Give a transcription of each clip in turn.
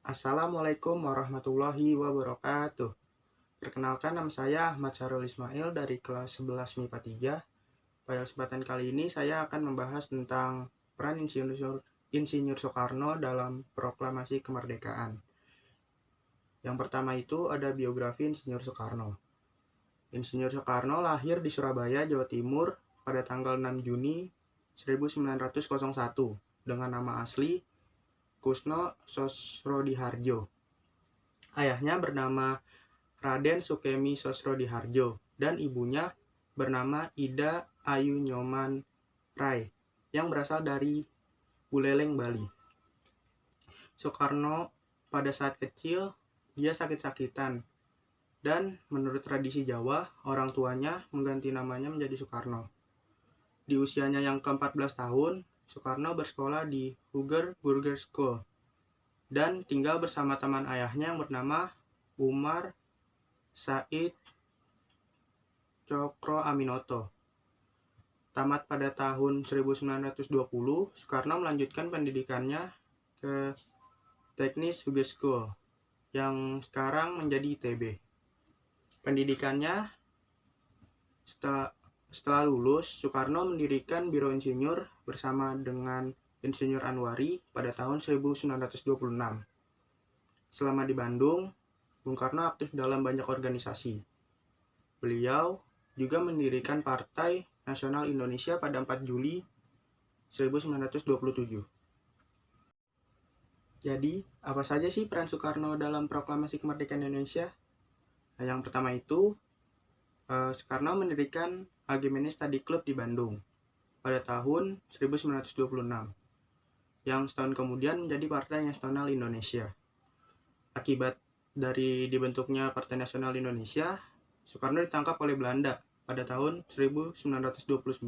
Assalamualaikum warahmatullahi wabarakatuh. Perkenalkan, nama saya Ahmad Syarul Ismail dari kelas 11 MIPA 3. Pada kesempatan kali ini saya akan membahas tentang peran Insinyur Soekarno dalam proklamasi kemerdekaan. Yang pertama itu ada biografi Insinyur Soekarno. Insinyur Soekarno lahir di Surabaya, Jawa Timur pada tanggal 6 Juni 1901 dengan nama asli Kusno Sosrodihardjo. Ayahnya bernama Raden Sukemi Sosrodihardjo dan ibunya bernama Ida Ayu Nyoman Rai yang berasal dari Buleleng, Bali. Soekarno pada saat kecil dia sakit-sakitan dan menurut tradisi Jawa orang tuanya mengganti namanya menjadi Soekarno. Di usianya yang ke-14 tahun, Soekarno bersekolah di Hugger Burger School dan tinggal bersama teman ayahnya yang bernama Umar Said Cokro Aminoto. Tamat pada tahun 1920, Soekarno melanjutkan pendidikannya ke Teknis Hugger School yang sekarang menjadi ITB. Pendidikannya setelah lulus, Soekarno mendirikan Biro Insinyur bersama dengan Insinyur Anwari pada tahun 1926. Selama di Bandung, Bung Karno aktif dalam banyak organisasi. Beliau juga mendirikan Partai Nasional Indonesia pada 4 Juli 1927. Jadi, apa saja sih peran Soekarno dalam proklamasi kemerdekaan Indonesia? Nah, yang pertama itu, Soekarno mendirikan Algemene Study Club di Bandung pada tahun 1926, yang setahun kemudian menjadi Partai Nasional Indonesia. Akibat dari dibentuknya Partai Nasional Indonesia, Soekarno ditangkap oleh Belanda pada tahun 1929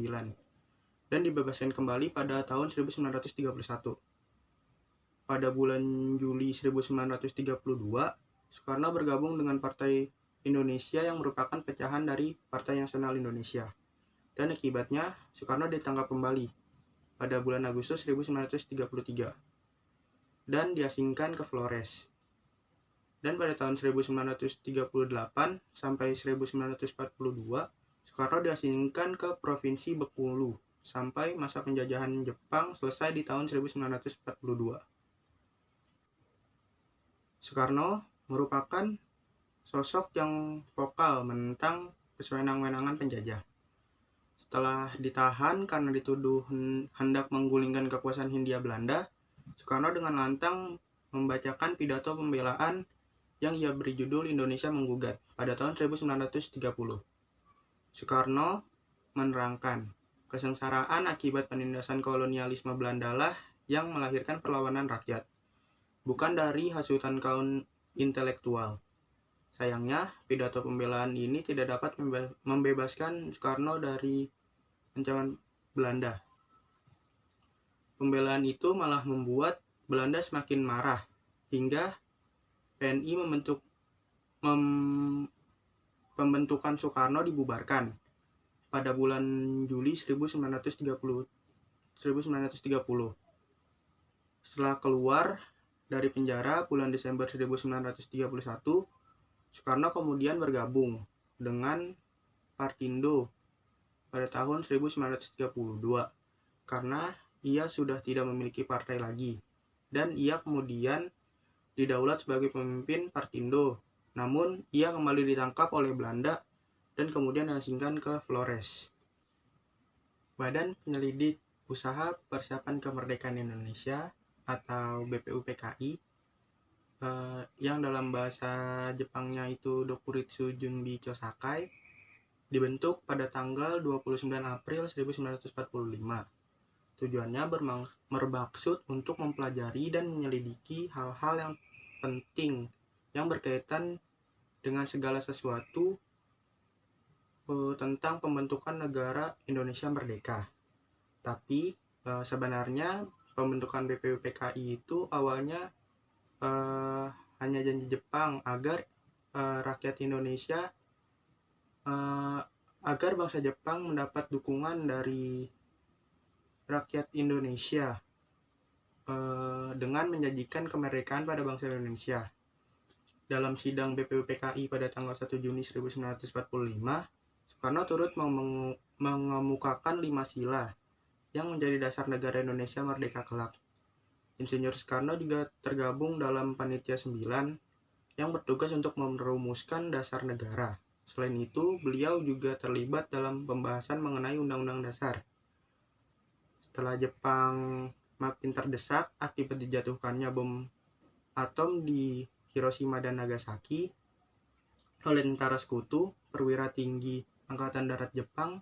dan dibebaskan kembali pada tahun 1931. Pada bulan Juli 1932, Soekarno bergabung dengan Partai Indonesia yang merupakan pecahan dari Partai Nasional Indonesia. Dan akibatnya, Soekarno ditangkap kembali pada bulan Agustus 1933 dan diasingkan ke Flores. Dan pada tahun 1938 sampai 1942, Soekarno diasingkan ke Provinsi Bengkulu sampai masa penjajahan Jepang selesai di tahun 1942. Soekarno merupakan sosok yang vokal menentang kesewenang-wenangan penjajah. Setelah ditahan karena dituduh hendak menggulingkan kekuasaan Hindia Belanda, Soekarno dengan lantang membacakan pidato pembelaan yang ia beri judul Indonesia Menggugat pada tahun 1930. Soekarno menerangkan, kesengsaraan akibat penindasan kolonialisme Belanda lah yang melahirkan perlawanan rakyat, bukan dari hasutan kaum intelektual. Sayangnya, pidato pembelaan ini tidak dapat membebaskan Soekarno dari ancaman Belanda. Pembelaan itu malah membuat Belanda semakin marah, hingga PNI pembentukan Soekarno dibubarkan pada bulan Juli 1930. Setelah keluar dari penjara bulan Desember 1931, Soekarno kemudian bergabung dengan Partindo pada tahun 1932 karena ia sudah tidak memiliki partai lagi dan ia kemudian didaulat sebagai pemimpin Partindo. Namun ia kembali ditangkap oleh Belanda dan kemudian diasingkan ke Flores. Badan Penyelidik Usaha Persiapan Kemerdekaan Indonesia atau BPUPKI yang dalam bahasa Jepangnya itu Dokuritsu Junbi Chosakai dibentuk pada tanggal 29 April 1945. Tujuannya bermaksud untuk mempelajari dan menyelidiki hal-hal yang penting yang berkaitan dengan segala sesuatu tentang pembentukan negara Indonesia Merdeka. Tapi sebenarnya pembentukan BPUPKI itu awalnya hanya janji Jepang agar rakyat Indonesia agar bangsa Jepang mendapat dukungan dari rakyat Indonesia dengan menjanjikan kemerdekaan pada bangsa Indonesia. Dalam sidang BPUPKI pada tanggal 1 Juni 1945, Soekarno turut mengemukakan 5 sila yang menjadi dasar negara Indonesia merdeka kelak. Insinyur Soekarno juga tergabung dalam Panitia 9 yang bertugas untuk merumuskan dasar negara. Selain itu, beliau juga terlibat dalam pembahasan mengenai Undang-Undang Dasar. Setelah Jepang makin terdesak akibat dijatuhkannya bom atom di Hiroshima dan Nagasaki oleh tentara sekutu, perwira tinggi Angkatan Darat Jepang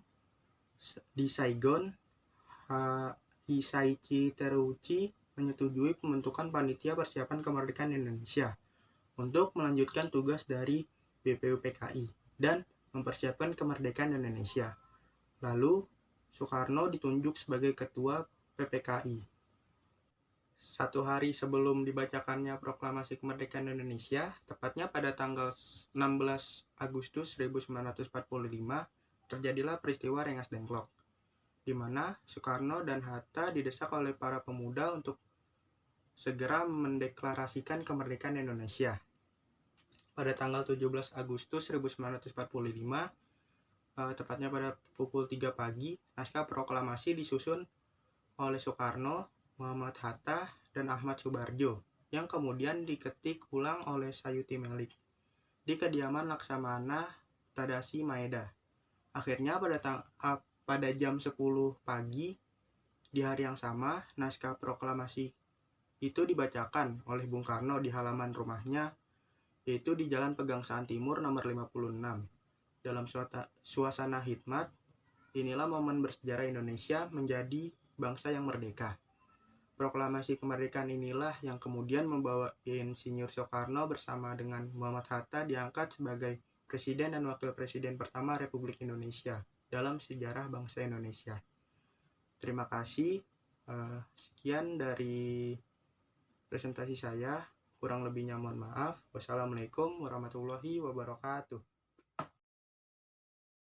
di Saigon, Hisaichi Terauchi, menyetujui pembentukan Panitia Persiapan Kemerdekaan Indonesia untuk melanjutkan tugas dari BPUPKI dan mempersiapkan kemerdekaan Indonesia. Lalu, Soekarno ditunjuk sebagai Ketua PPKI. Satu hari sebelum dibacakannya Proklamasi Kemerdekaan Indonesia, tepatnya pada tanggal 16 Agustus 1945, terjadilah peristiwa Rengas Dengklok, di mana Soekarno dan Hatta didesak oleh para pemuda untuk segera mendeklarasikan kemerdekaan Indonesia. Pada tanggal 17 Agustus 1945, tepatnya pada pukul 3 pagi, naskah proklamasi disusun oleh Soekarno, Muhammad Hatta, dan Ahmad Subarjo, yang kemudian diketik ulang oleh Sayuti Melik di kediaman Laksamana Tadashi Maeda. Akhirnya pada jam 10 pagi di hari yang sama, naskah proklamasi itu dibacakan oleh Bung Karno di halaman rumahnya, yaitu di Jalan Pegangsaan Timur nomor 56. Dalam suasana hikmat, inilah momen bersejarah Indonesia menjadi bangsa yang merdeka. Proklamasi kemerdekaan inilah yang kemudian membawa Insinyur Soekarno bersama dengan Muhammad Hatta diangkat sebagai Presiden dan Wakil Presiden pertama Republik Indonesia dalam sejarah bangsa Indonesia. Terima kasih. Sekian dari presentasi saya. Kurang lebihnya mohon maaf. Wassalamualaikum warahmatullahi wabarakatuh.